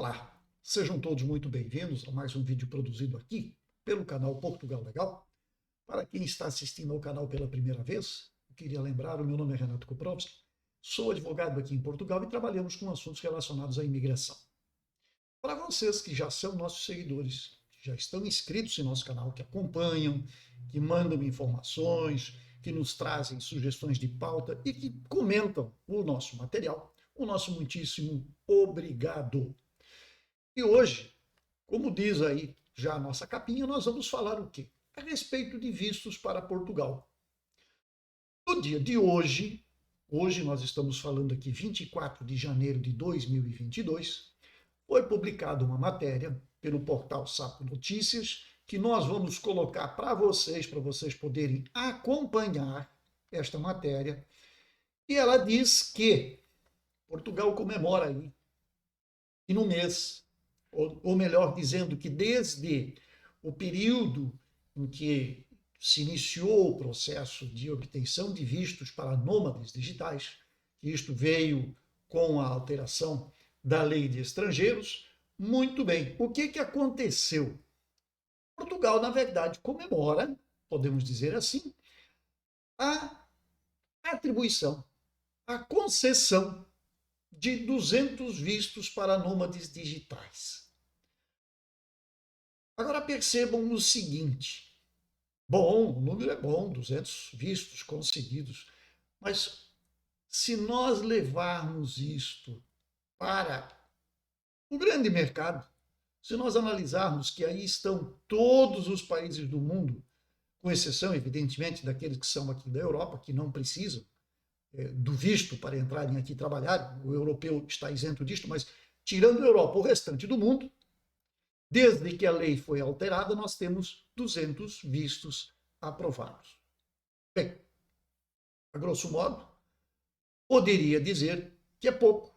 Olá, sejam todos muito bem-vindos a mais um vídeo produzido aqui pelo canal Portugal Legal. Para quem está assistindo ao canal pela primeira vez, eu queria lembrar, o meu nome é Renato Koprowski, sou advogado aqui em Portugal e trabalhamos com assuntos relacionados à imigração. Para vocês que já são nossos seguidores, que já estão inscritos em nosso canal, que acompanham, que mandam informações, que nos trazem sugestões de pauta e que comentam o nosso material, o nosso muitíssimo obrigado. E hoje, como diz aí já a nossa capinha, nós vamos falar o quê? A respeito de vistos para Portugal. No dia de hoje nós estamos falando aqui 24 de janeiro de 2022, foi publicada uma matéria pelo portal Sapo Notícias, que nós vamos colocar para vocês poderem acompanhar esta matéria. E ela diz que Portugal comemora aí, e no mês, ou melhor dizendo, que desde o período em que se iniciou o processo de obtenção de vistos para nômades digitais, que isto veio com a alteração da lei de estrangeiros. Muito bem, o que aconteceu? Portugal, na verdade, comemora, podemos dizer assim, a atribuição, a concessão de 200 vistos para nômades digitais. Agora percebam o seguinte, bom, o número é bom, 200 vistos conseguidos, mas se nós levarmos isto para o grande mercado, se nós analisarmos que aí estão todos os países do mundo, com exceção, evidentemente, daqueles que são aqui da Europa, que não precisam do visto para entrarem aqui trabalhar, o europeu está isento disto, mas tirando a Europa, o restante do mundo, desde que a lei foi alterada, nós temos 200 vistos aprovados. Bem, a grosso modo, poderia dizer que é pouco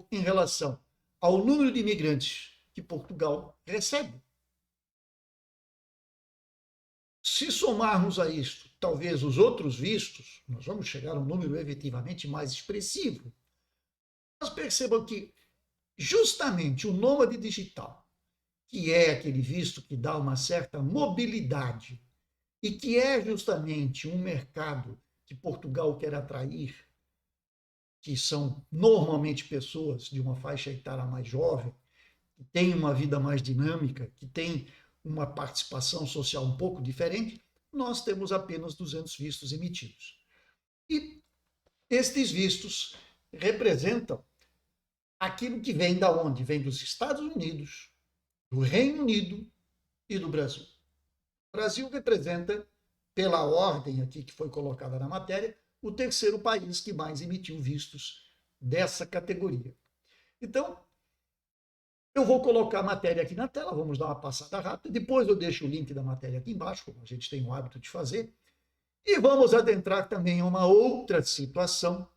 em relação ao número de imigrantes que Portugal recebe. Se somarmos a isto, talvez os outros vistos, nós vamos chegar a um número efetivamente mais expressivo. Mas percebam que justamente o nômade digital, que é aquele visto que dá uma certa mobilidade e que é justamente um mercado que Portugal quer atrair, que são normalmente pessoas de uma faixa etária mais jovem, que têm uma vida mais dinâmica, que têm uma participação social um pouco diferente, nós temos apenas 200 vistos emitidos. E estes vistos representam aquilo que vem da onde? Vem dos Estados Unidos, do Reino Unido e do Brasil. O Brasil representa, pela ordem aqui que foi colocada na matéria, o terceiro país que mais emitiu vistos dessa categoria. Então, eu vou colocar a matéria aqui na tela, vamos dar uma passada rápida, depois eu deixo o link da matéria aqui embaixo, como a gente tem o hábito de fazer, e vamos adentrar também em uma outra situação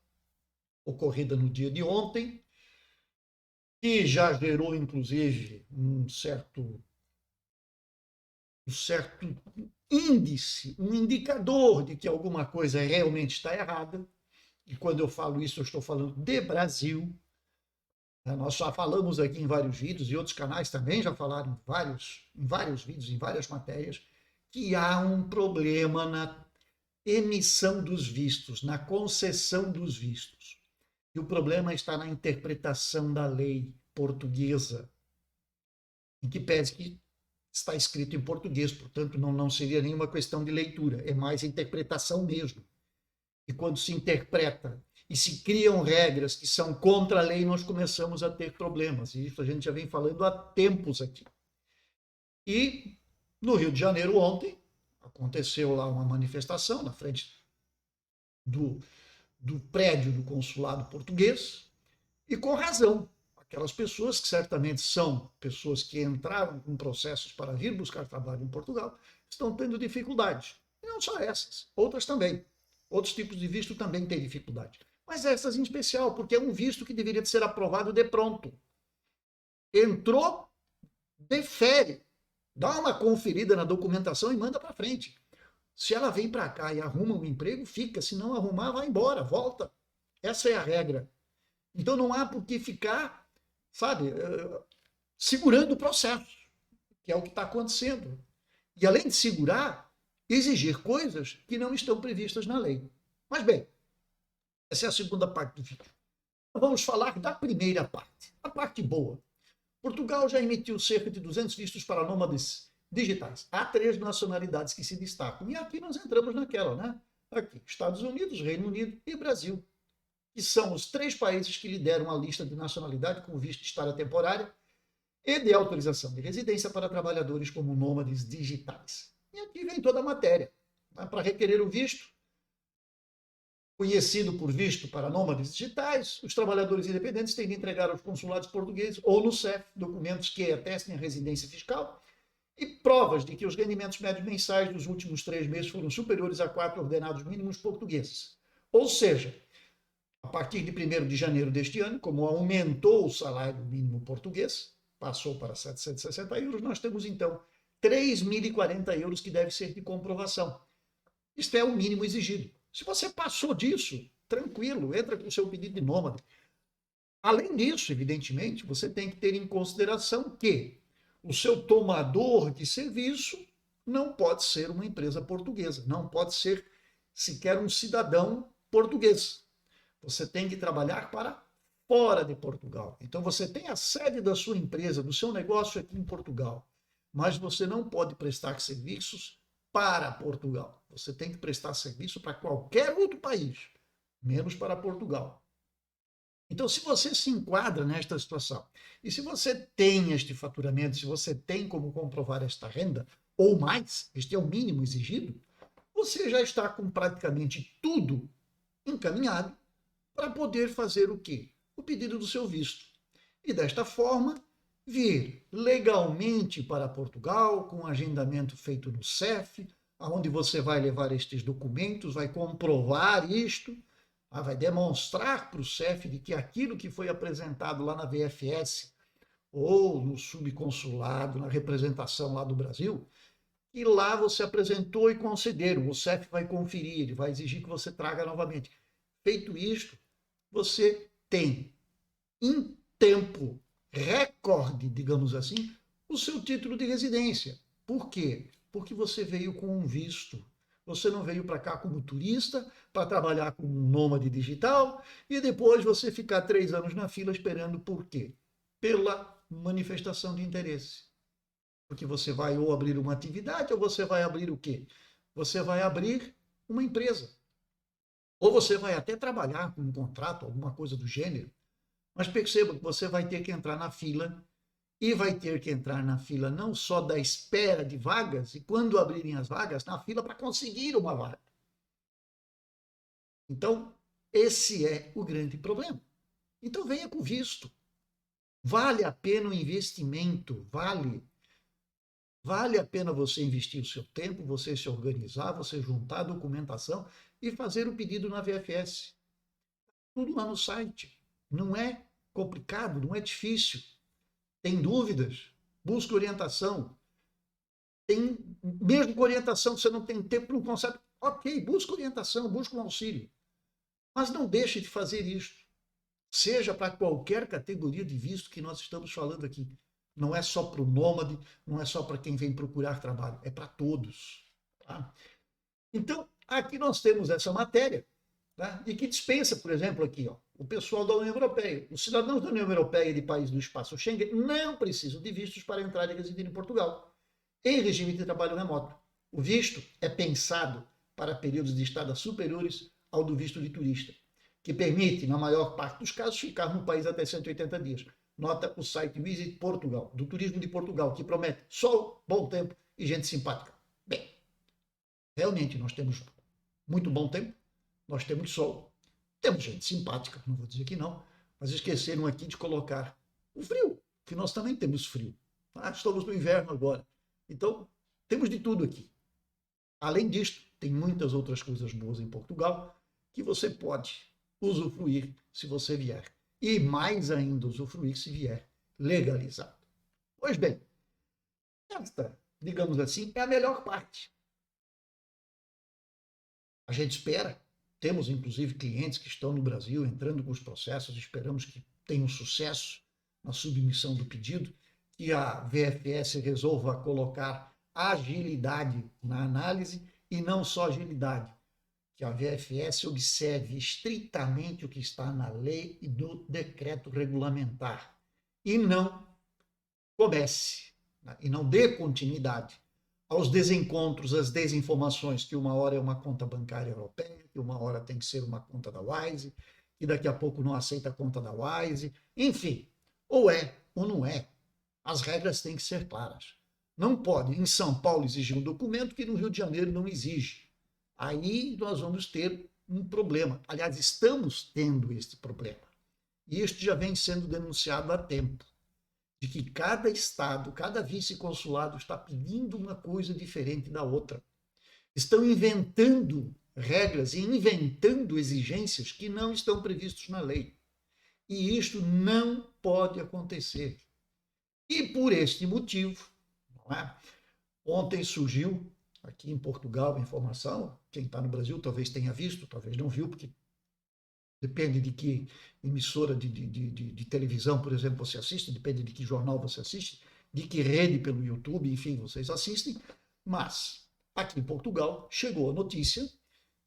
ocorrida no dia de ontem, que já gerou, inclusive, um certo índice, um indicador de que alguma coisa realmente está errada, e quando eu falo isso, eu estou falando de Brasil. Nós já falamos aqui em vários vídeos, e outros canais também já falaram em vários vídeos, em várias matérias, que há um problema na emissão dos vistos, na concessão dos vistos. E o problema está na interpretação da lei portuguesa, em que pese que está escrito em português, portanto não seria nenhuma questão de leitura, é mais interpretação mesmo. E quando se interpreta e se criam regras que são contra a lei, nós começamos a ter problemas. E isso a gente já vem falando há tempos aqui. E no Rio de Janeiro ontem, aconteceu lá uma manifestação na frente do prédio do consulado português, e com razão. Aquelas pessoas que certamente são pessoas que entraram com processos para vir buscar trabalho em Portugal, estão tendo dificuldade. E não só essas, outras também. Outros tipos de visto também têm dificuldade. Mas essas em especial, porque é um visto que deveria ser aprovado de pronto. Entrou, defere, dá uma conferida na documentação e manda para frente. Se ela vem para cá e arruma um emprego, fica. Se não arrumar, vai embora, volta. Essa é a regra. Então não há por que ficar sabe, segurando o processo, que é o que está acontecendo. E além de segurar, exigir coisas que não estão previstas na lei. Mas bem, essa é a segunda parte do vídeo. Vamos falar da primeira parte, a parte boa. Portugal já emitiu cerca de 200 vistos para nômades digitais. Há 3 nacionalidades que se destacam. E aqui nós entramos naquela, né? Aqui, Estados Unidos, Reino Unido e Brasil, que são os 3 países que lideram a lista de nacionalidade com visto de estada temporária e de autorização de residência para trabalhadores como nômades digitais. E aqui vem toda a matéria. Para requerer o visto, conhecido por visto para nômades digitais, os trabalhadores independentes têm de entregar aos consulados portugueses ou no CEF documentos que atestem a residência fiscal e provas de que os rendimentos médios mensais dos últimos 3 meses foram superiores a 4 ordenados mínimos portugueses. Ou seja, a partir de 1º de janeiro deste ano, como aumentou o salário mínimo português, passou para 760 euros, nós temos então 3.040 euros que deve ser de comprovação. Isto é o mínimo exigido. Se você passou disso, tranquilo, entra com o seu pedido de nômade. Além disso, evidentemente, você tem que ter em consideração que o seu tomador de serviço não pode ser uma empresa portuguesa, não pode ser sequer um cidadão português. Você tem que trabalhar para fora de Portugal. Então você tem a sede da sua empresa, do seu negócio aqui em Portugal, mas você não pode prestar serviços para Portugal. Você tem que prestar serviço para qualquer outro país, menos para Portugal. Então, se você se enquadra nesta situação, e se você tem este faturamento, se você tem como comprovar esta renda, ou mais, este é o mínimo exigido, você já está com praticamente tudo encaminhado para poder fazer o quê? O pedido do seu visto. E desta forma, vir legalmente para Portugal, com agendamento feito no CEF, onde você vai levar estes documentos, vai comprovar isto, vai demonstrar para o CEF de que aquilo que foi apresentado lá na VFS ou no subconsulado, na representação lá do Brasil, que lá você apresentou e concederam. O CEF vai conferir, ele vai exigir que você traga novamente. Feito isto, você tem, em tempo recorde, digamos assim, o seu título de residência. Por quê? Porque você veio com um visto. Você não veio para cá como turista, para trabalhar como um nômade digital, e depois você ficar 3 anos na fila esperando por quê? Pela manifestação de interesse. Porque você vai ou abrir uma atividade, ou você vai abrir o quê? Você vai abrir uma empresa. Ou você vai até trabalhar com um contrato, alguma coisa do gênero, mas perceba que você vai ter que entrar na fila, e vai ter que entrar na fila não só da espera de vagas, e quando abrirem as vagas, na fila para conseguir uma vaga. Então, esse é o grande problema. Então, venha com visto. Vale a pena o investimento, vale a pena você investir o seu tempo, você se organizar, você juntar a documentação e fazer o pedido na VFS. Tudo lá no site. Não é complicado, não é difícil. Tem dúvidas? Busque orientação. Mesmo com orientação, você não tem tempo, não consegue. Ok, busque orientação, busque um auxílio. Mas não deixe de fazer isto. Seja para qualquer categoria de visto que nós estamos falando aqui. Não é só para o nômade, não é só para quem vem procurar trabalho, é para todos. Tá? Então, aqui nós temos essa matéria, tá? E que dispensa, por exemplo, aqui, ó, o pessoal da União Europeia. Os cidadãos da União Europeia e de países do espaço Schengen não precisam de vistos para entrar e residir em Portugal, em regime de trabalho remoto. O visto é pensado para períodos de estada superiores ao do visto de turista, que permite, na maior parte dos casos, ficar no país até 180 dias. Nota o site Visit Portugal, do turismo de Portugal, que promete sol, bom tempo e gente simpática. Bem, realmente nós temos muito bom tempo, nós temos sol, temos gente simpática, não vou dizer que não, mas esqueceram aqui de colocar o frio, que nós também temos frio. Tá? Estamos no inverno agora. Então, temos de tudo aqui. Além disto, tem muitas outras coisas boas em Portugal que você pode usufruir se você vier. E mais ainda usufruir se vier legalizado. Pois bem, esta, digamos assim, é a melhor parte. A gente espera, temos inclusive clientes que estão no Brasil entrando com os processos, esperamos que tenham sucesso, na submissão do pedido, que a VFS resolva colocar agilidade na análise e não só agilidade, que a VFS observe estritamente o que está na lei e no decreto regulamentar e não comece, e não dê continuidade aos desencontros, às desinformações, que uma hora é uma conta bancária europeia, que uma hora tem que ser uma conta da Wise, que daqui a pouco não aceita a conta da Wise, enfim, ou é ou não é. As regras têm que ser claras. Não pode, em São Paulo, exigir um documento que no Rio de Janeiro não exige. Aí nós vamos ter um problema. Aliás, estamos tendo este problema. E isto já vem sendo denunciado há tempo, de que cada estado, cada vice-consulado está pedindo uma coisa diferente da outra. Estão inventando regras e inventando exigências que não estão previstas na lei. E isto não pode acontecer. E por este motivo, não é? Ontem surgiu aqui em Portugal a informação, quem está no Brasil talvez tenha visto, talvez não viu, porque depende de que emissora de televisão, por exemplo, você assiste, depende de que jornal você assiste, de que rede pelo YouTube, enfim, vocês assistem, mas aqui em Portugal chegou a notícia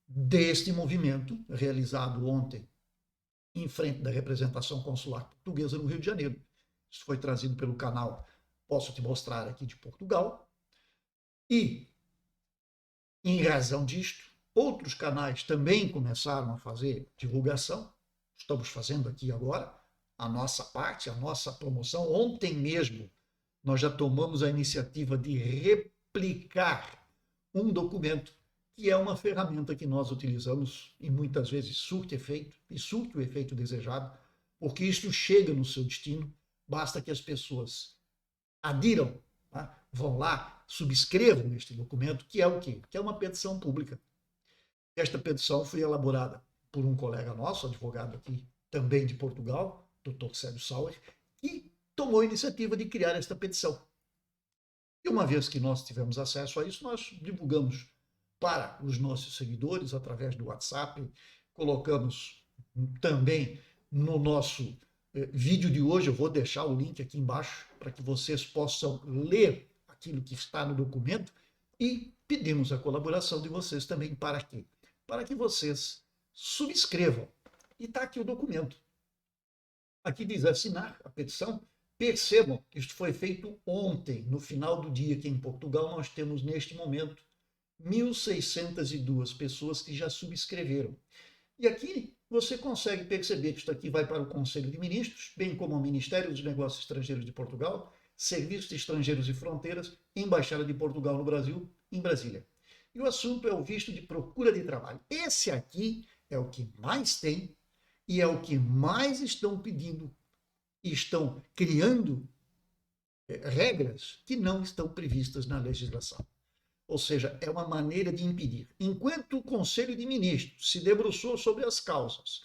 deste movimento realizado ontem em frente da representação consular portuguesa no Rio de Janeiro. Isso foi trazido pelo canal Posso Te Mostrar aqui de Portugal. E, em razão disto, outros canais também começaram a fazer divulgação. Estamos fazendo aqui agora a nossa parte, a nossa promoção. Ontem mesmo nós já tomamos a iniciativa de replicar um documento que é uma ferramenta que nós utilizamos e muitas vezes surte efeito, e surte o efeito desejado, porque isto chega no seu destino, basta que as pessoas adiram, tá? Vão lá, subscrevam este documento, que é o quê? Que é uma petição pública. Esta petição foi elaborada por um colega nosso, advogado aqui também de Portugal, Dr. Sérgio Sauer, que tomou a iniciativa de criar esta petição. E uma vez que nós tivemos acesso a isso, nós divulgamos para os nossos seguidores através do WhatsApp, colocamos também no nosso vídeo de hoje, eu vou deixar o link aqui embaixo para que vocês possam ler aquilo que está no documento e pedimos a colaboração de vocês também para quê? Para que vocês subscrevam. E está aqui o documento. Aqui diz assinar a petição. Percebam que isto foi feito ontem, no final do dia, que em Portugal nós temos neste momento 1.602 pessoas que já subscreveram. E aqui você consegue perceber que isto aqui vai para o Conselho de Ministros, bem como ao Ministério dos Negócios Estrangeiros de Portugal, Serviço de Estrangeiros e Fronteiras, Embaixada de Portugal no Brasil, em Brasília. E o assunto é o visto de procura de trabalho. Esse aqui é o que mais tem e é o que mais estão pedindo e estão criando regras que não estão previstas na legislação. Ou seja, é uma maneira de impedir. Enquanto o Conselho de Ministros se debruçou sobre as causas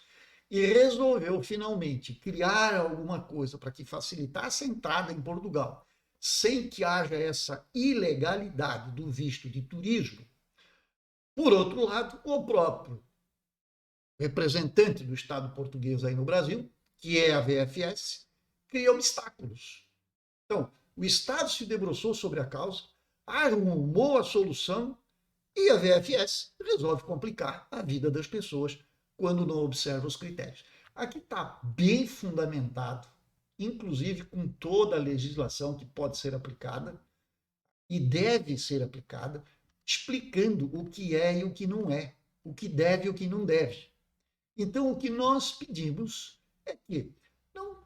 e resolveu finalmente criar alguma coisa para que facilitasse a entrada em Portugal, sem que haja essa ilegalidade do visto de turismo, por outro lado, o próprio representante do Estado português aí no Brasil, que é a VFS, cria obstáculos. Então, o Estado se debruçou sobre a causa, arrumou a solução e a VFS resolve complicar a vida das pessoas quando não observa os critérios. Aqui está bem fundamentado, inclusive com toda a legislação que pode ser aplicada e deve ser aplicada, explicando o que é e o que não é, o que deve e o que não deve. Então, o que nós pedimos é que não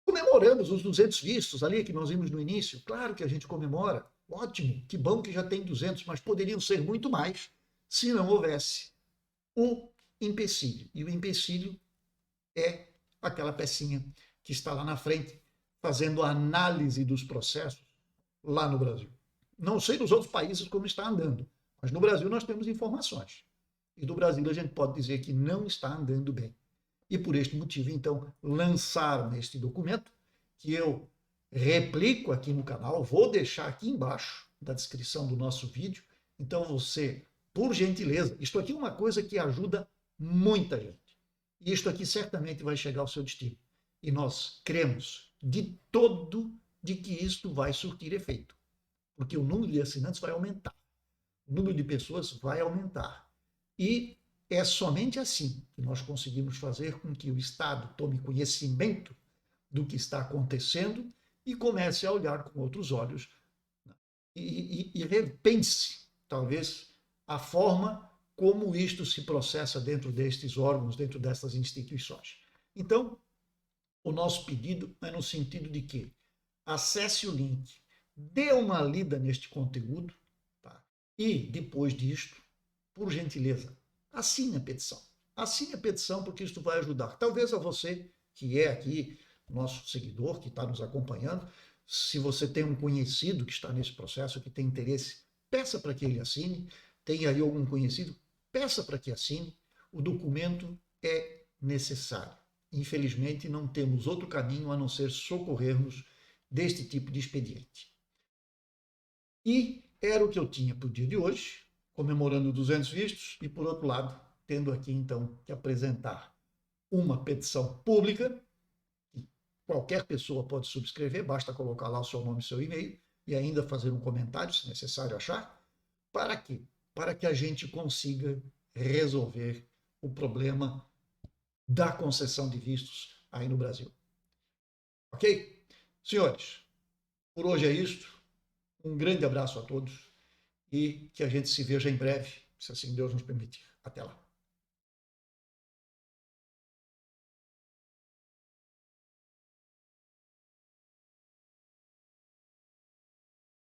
comemoramos os 200 vistos ali que nós vimos no início. Claro que a gente comemora, ótimo, que bom que já tem 200, mas poderiam ser muito mais se não houvesse o empecilho. E o empecilho é aquela pecinha que está lá na frente, fazendo a análise dos processos lá no Brasil. Não sei nos outros países como está andando, mas no Brasil nós temos informações. E do Brasil a gente pode dizer que não está andando bem. E por este motivo, então, lançaram este documento, que eu replico aqui no canal, vou deixar aqui embaixo da descrição do nosso vídeo. Então você, por gentileza, isto aqui é uma coisa que ajuda muita gente. E isto aqui certamente vai chegar ao seu destino. E nós cremos de todo de que isto vai surtir efeito, porque o número de assinantes vai aumentar, o número de pessoas vai aumentar. E é somente assim que nós conseguimos fazer com que o Estado tome conhecimento do que está acontecendo e comece a olhar com outros olhos e repense, talvez, a forma como isto se processa dentro destes órgãos, dentro destas instituições. Então, o nosso pedido é no sentido de que acesse o link, dê uma lida neste conteúdo, tá? E, depois disto, por gentileza, assine a petição. Assine a petição, porque isto vai ajudar. Talvez a você, que é aqui nosso seguidor, que está nos acompanhando, se você tem um conhecido que está nesse processo, que tem interesse, peça para que ele assine. Tem aí algum conhecido, peça para que assine. O documento é necessário. Infelizmente, não temos outro caminho a não ser socorrermos deste tipo de expediente. E era o que eu tinha para o dia de hoje, comemorando 200 vistos, e por outro lado, tendo aqui então que apresentar uma petição pública, que qualquer pessoa pode subscrever, basta colocar lá o seu nome e seu e-mail, e ainda fazer um comentário, se necessário achar. Para quê? Para que a gente consiga resolver o problema da concessão de vistos aí no Brasil. Ok? Senhores, por hoje é isto. Um grande abraço a todos e que a gente se veja em breve, se assim Deus nos permitir. Até lá.